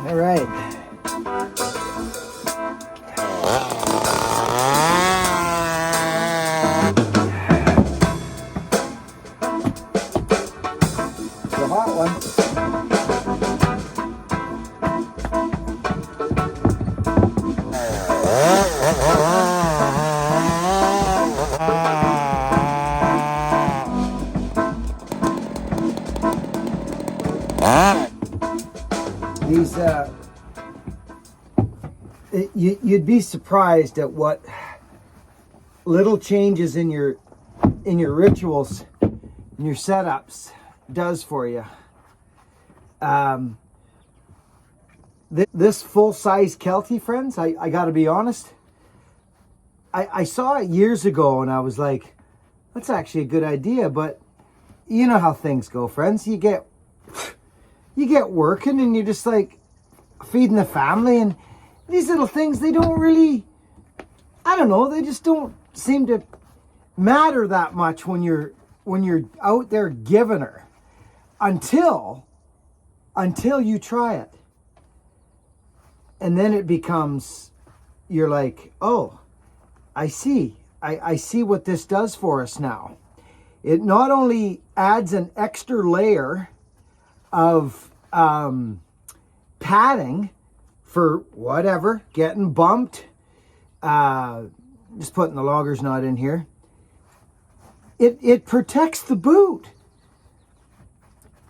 All right. The hot one. These, you'd be surprised at what little changes in your rituals, in your setups, does for you. This full-size Kelty, friends, I got to be honest, I saw it years ago and I was like, that's actually a good idea, but you know how things go, friends. You get working and you're just like feeding the family, and these little things, they don't really, I don't know, they just don't seem to matter that much when you're out there giving her until you try it. And then it becomes, you're like, oh, I see what this does for us now. It not only adds an extra layer of padding for whatever, getting bumped, just putting the logger's knot in here. It protects the boot.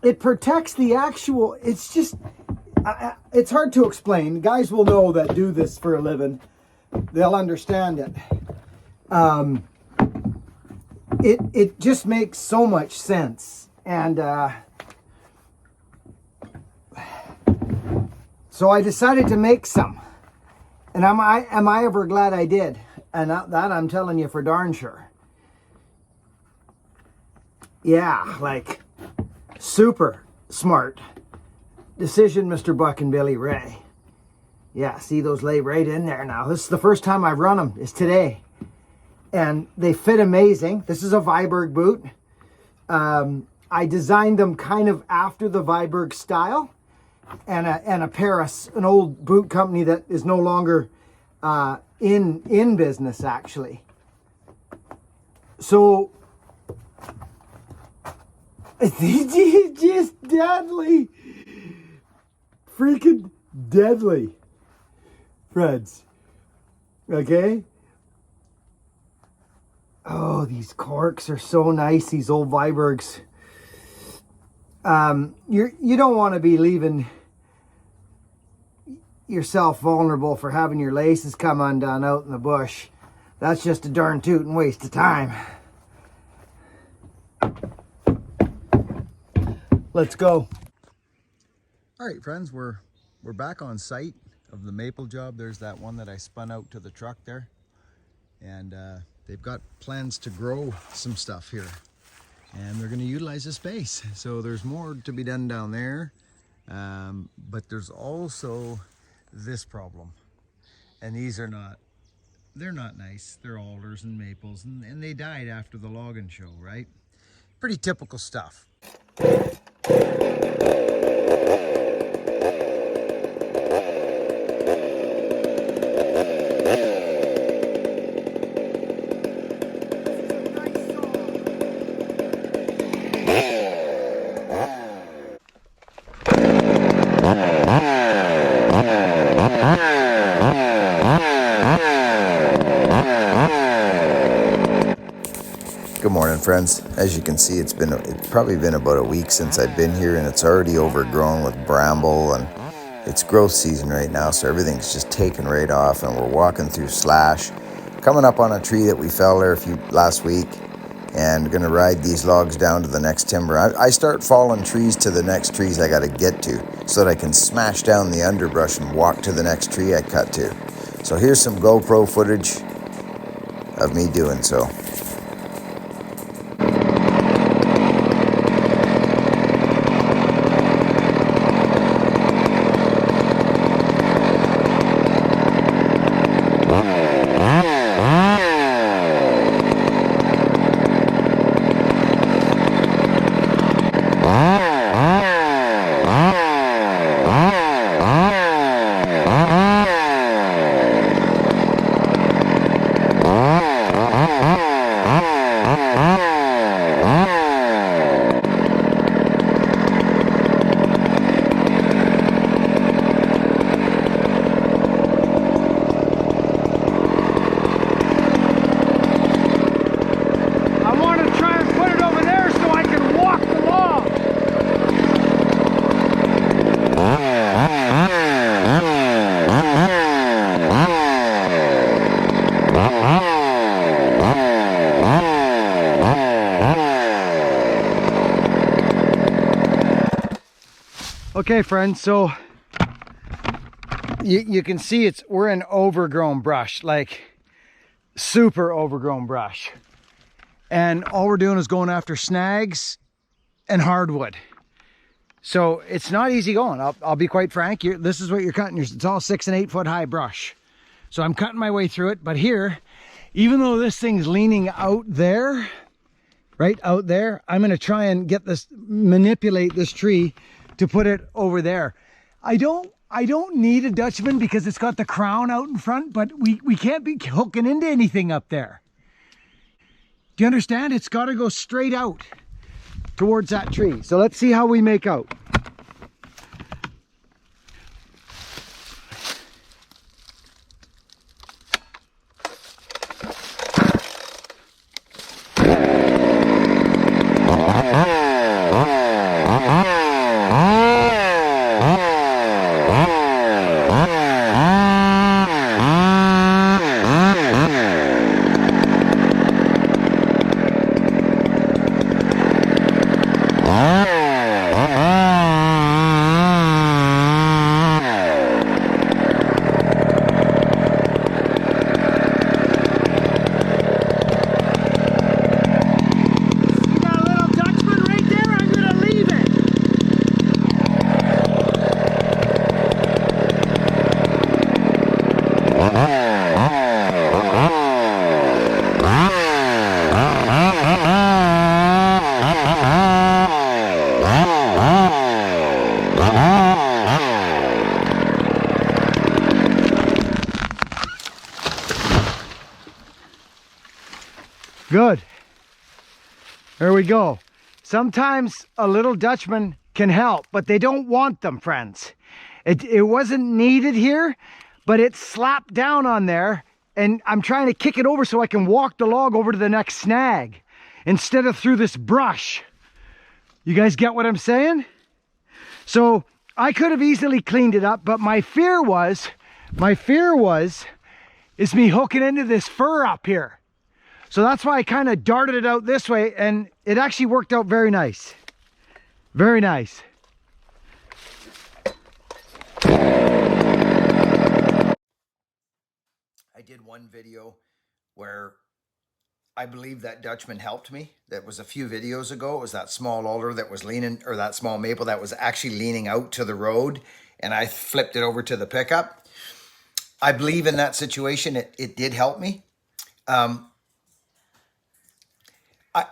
It protects the actual, it's just, it's hard to explain. Guys will know that do this for a living. They'll understand it. It just makes so much sense. And so I decided to make some. And am I ever glad I did? And that I'm telling you for darn sure. Yeah, like super smart decision, Mr. Buck and Billy Ray. Yeah, see, those lay right in there now. This is the first time I've run them, is today. And they fit amazing. This is a Viberg boot. I designed them kind of after the Viberg style. And a Paris, an old boot company that is no longer in business, actually. So, it's just deadly. Freaking deadly, friends. Okay? Oh, these corks are so nice, these old Vibergs. You don't want to be leaving yourself vulnerable for having your laces come undone out in the bush. That's just a darn tootin' waste of time. Let's go. All right, friends, we're back on site of the maple job. There's that one that I spun out to the truck there, and they've got plans to grow some stuff here, and they're going to utilize the space. So there's more to be done down there, but there's also this problem, and these are not, they're not nice. They're alders and maples, and they died after the logging show, right? Pretty typical stuff. Good morning, friends. As you can see, it's probably been about a week since I've been here, and it's already overgrown with bramble, and it's growth season right now, so everything's just taken right off, and we're walking through slash, coming up on a tree that we fell there last week, and gonna ride these logs down to the next timber. I start falling trees to the next trees I gotta get to so that I can smash down the underbrush and walk to the next tree I cut to. So here's some GoPro footage of me doing so. Okay, friends, so you can see we're in overgrown brush, like super overgrown brush. And all we're doing is going after snags and hardwood. So it's not easy going. I'll be quite frank. This is what you're cutting. It's all 6 and 8 foot high brush. So I'm cutting my way through it. But here, even though this thing's leaning out there, right out there, I'm going to try and manipulate this tree to put it over there. I don't need a Dutchman because it's got the crown out in front, but we can't be hooking into anything up there. Do you understand? It's got to go straight out towards that tree. So let's see how we make out. Good. There we go. Sometimes a little Dutchman can help, but they don't want them, friends. It wasn't needed here, but it slapped down on there, and I'm trying to kick it over so I can walk the log over to the next snag instead of through this brush. You guys get what I'm saying? So I could have easily cleaned it up, but my fear was is me hooking into this fir up here. So that's why I kind of darted it out this way, and it actually worked out very nice. Very nice. I did one video where I believe that Dutchman helped me. That was a few videos ago. It was that small alder that was leaning, or that small maple that was actually leaning out to the road, and I flipped it over to the pickup. I believe in that situation, it did help me.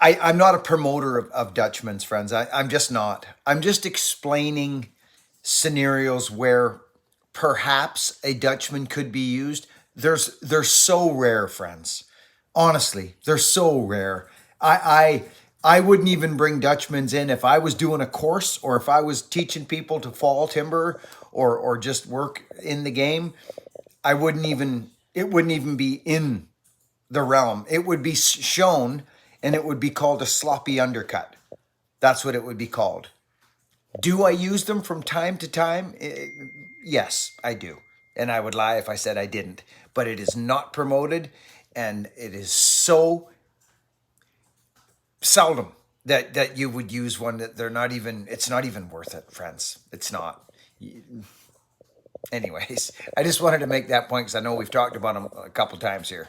I'm not a promoter of Dutchman's, friends. I'm just not. I'm just explaining scenarios where perhaps a Dutchman could be used. They're so rare, friends. Honestly, they're so rare. I wouldn't even bring Dutchmans in if I was doing a course, or if I was teaching people to fall timber or just work in the game. It wouldn't even be in the realm. It would be shown, and it would be called a sloppy undercut. That's what it would be called. Do I use them from time to time? Yes, I do. And I would lie if I said I didn't. But it is not promoted, and it is so seldom that you would use one that it's not even worth it, friends. It's not. Anyways, I just wanted to make that point because I know we've talked about them a couple times here.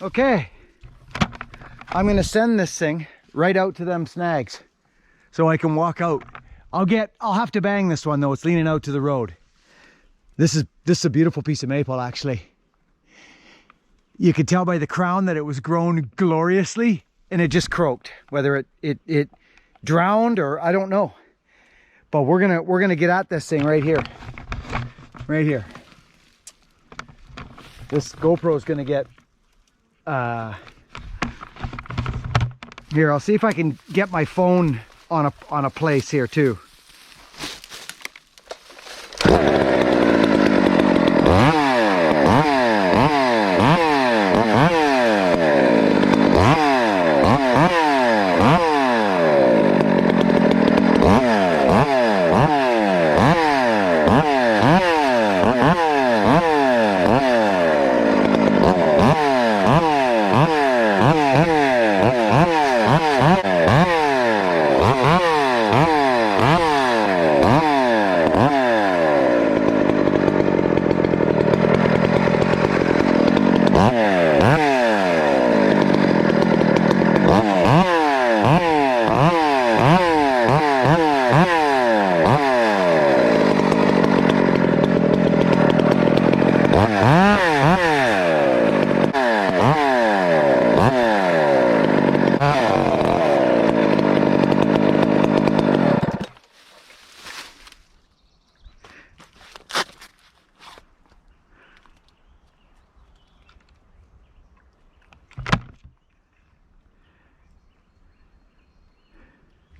Okay, I'm gonna send this thing right out to them snags so I can walk out. I'll have to bang this one though. It's leaning out to the road. This is a beautiful piece of maple, actually. You could tell by the crown that it was grown gloriously, and it just croaked. Whether it drowned or I don't know. But we're gonna get at this thing right here. Right here. This GoPro is gonna get here. I'll see if I can get my phone on a place here too.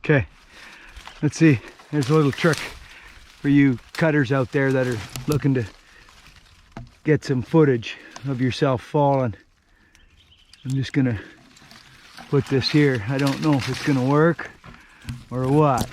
Okay, let's see. There's a little trick for you cutters out there that are looking to get some footage of yourself falling. I'm just gonna put this here. I don't know if it's gonna work or what.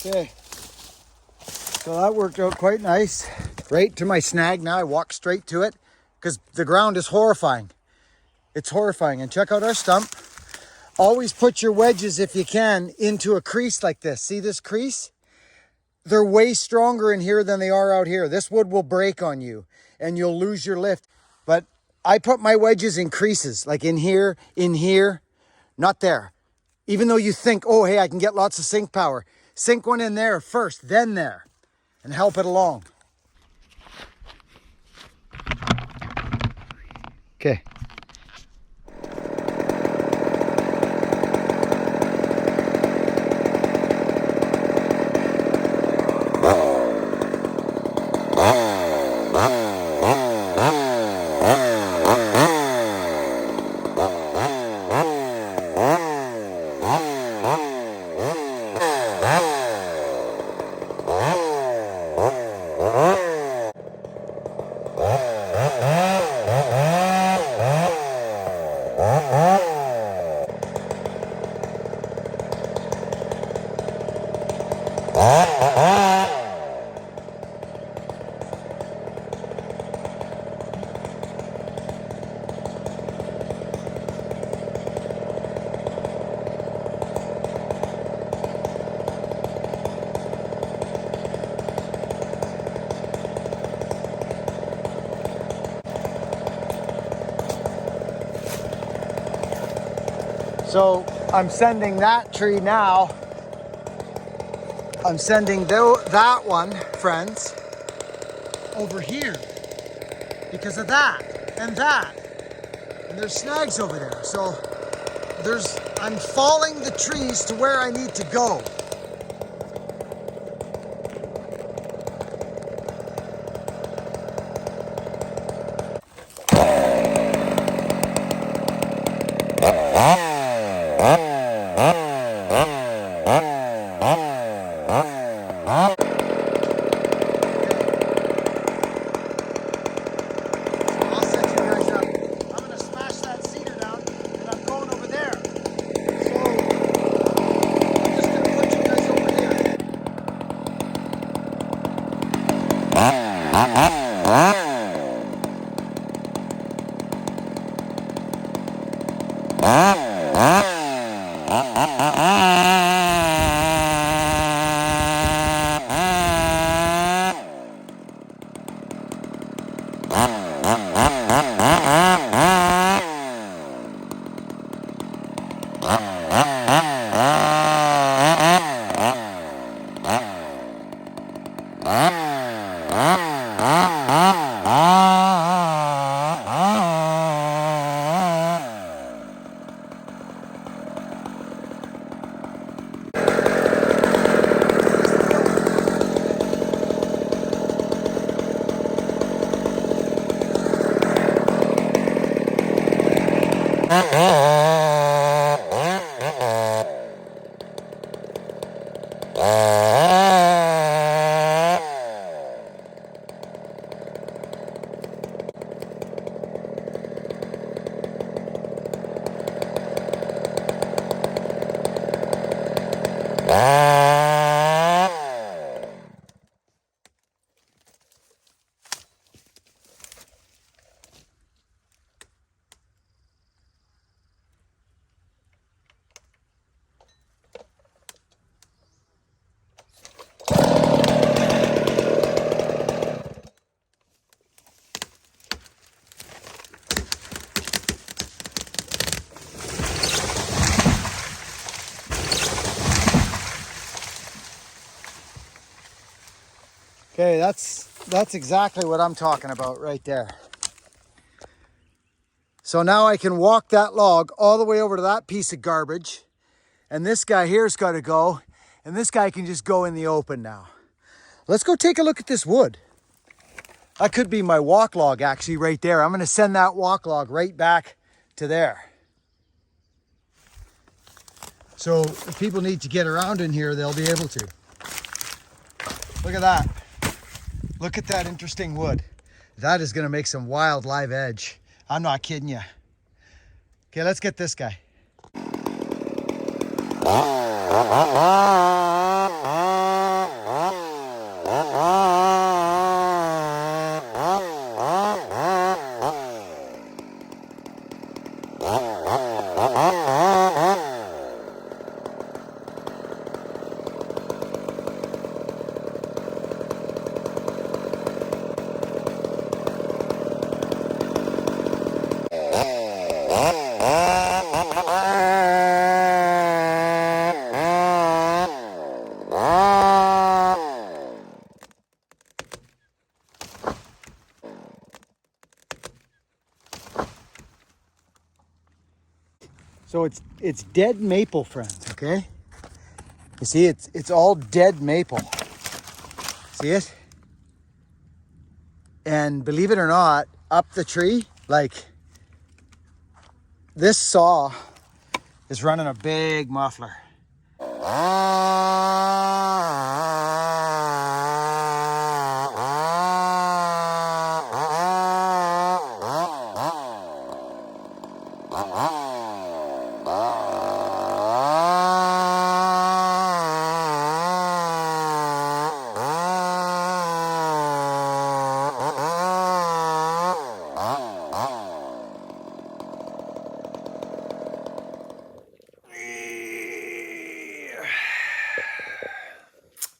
Okay, so that worked out quite nice. Right to my snag now. I walk straight to it. because the ground is horrifying. It's horrifying. And check out our stump. Always put your wedges, if you can, into a crease like this. See this crease? They're way stronger in here than they are out here. This wood will break on you and you'll lose your lift. But I put my wedges in creases, like in here, not there. Even though you think, oh, hey, I can get lots of sink power. Sink one in there first, then there, and help it along. Okay. So I'm sending that tree now. I'm sending that one, friends, over here because of that and that. And there's snags over there. So I'm falling the trees to where I need to go. Okay, that's exactly what I'm talking about right there. So now I can walk that log all the way over to that piece of garbage, and this guy here's got to go, and this guy can just go in the open now. Let's go take a look at this wood. That could be my walk log actually right there. I'm going to send that walk log right back to there. So if people need to get around in here, they'll be able to. Look at that. Look at that interesting wood. That is going to make some wild live edge. I'm not kidding you. Okay, let's get this guy. So it's dead maple, friends, okay? You see, it's all dead maple. See it? And believe it or not, up the tree, like this saw is running a big muffler.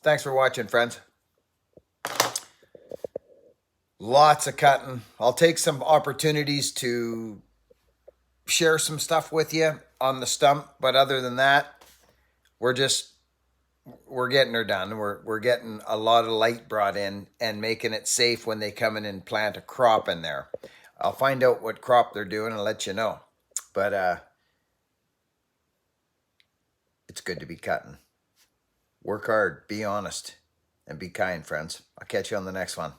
Thanks for watching, friends. Lots of cutting. I'll take some opportunities to share some stuff with you on the stump, but other than that, we're getting her done. We're getting a lot of light brought in and making it safe when they come in and plant a crop in there. I'll find out what crop they're doing and let you know. But it's good to be cutting. Work hard, be honest, and be kind, friends. I'll catch you on the next one.